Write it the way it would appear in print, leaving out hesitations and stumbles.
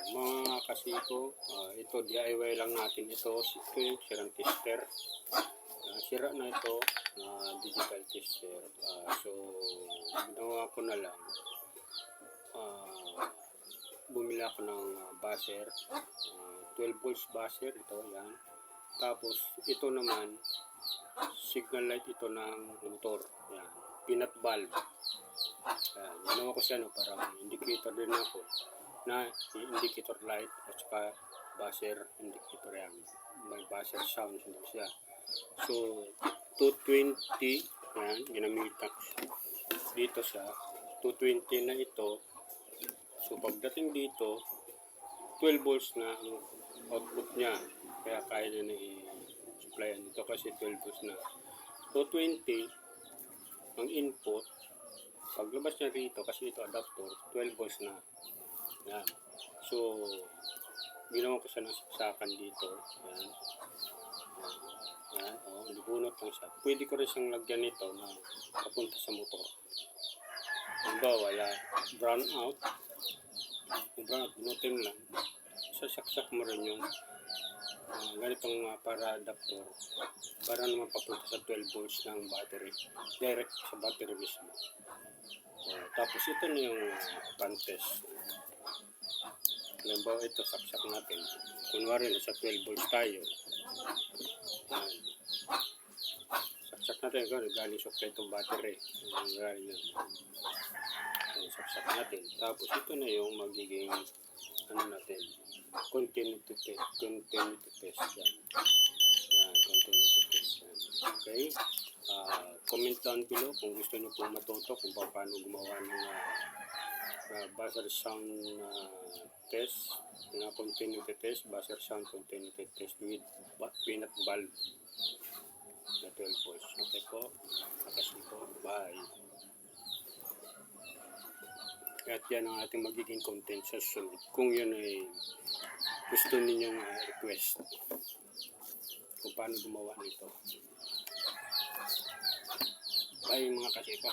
Mga kasiko, ito DIY lang natin ito. Ito yung sirang tester. Sira na ito na digital tester. So ginawa ko na lang. Bumili ako ng buzzer. 12 volts buzzer ito, yan. Tapos ito naman signal light ito ng motor. Yan. Peanut bulb. Yan. Ginawa ko siya parang indicator din ako na indicator light at saka buzzer indicator yan. May buzzer sound siya. So 220 yan, ginamitan dito sa 220 na ito. So pagdating dito 12 volts na ang output niya, kaya kaya na i-supplyan dito kasi 12 volts na. 220 ang input, paglabas niya rito kasi ito adapter 12 volts na yan. So ginawa ko siya ng saksakan dito, yan. Yan, libunot lang siya. Pwede ko rin siyang lagyan nito na papunta sa motor. Wala brown out. Kung brown out, bunutin lang. Sasaksak mo rin yung ganitong para adapter para naman papunta sa 12 volts ng battery. Direct sa battery mismo. Tapos ito na yung pan-test. Halimbawa ito, saksak natin. Kunwari sa 12 volts tayo. Saksak natin, galing supply itong battery. Saksak natin. Tapos ito na yung magiging natin, continuity test. Yan, continuity test. Yan. Okay. Comment down below kung gusto niyo po matuto kung paano gumawa ng buzzer sound test, na continuity test, buzzer sound continuity test with peanut bulb na 12 volts. Okay po. Makasih po. Bye. At yan ang ating magiging content sa sunod. Kung yun ay gusto ninyong request kung paano gumawa nito. Bye mga kasipa.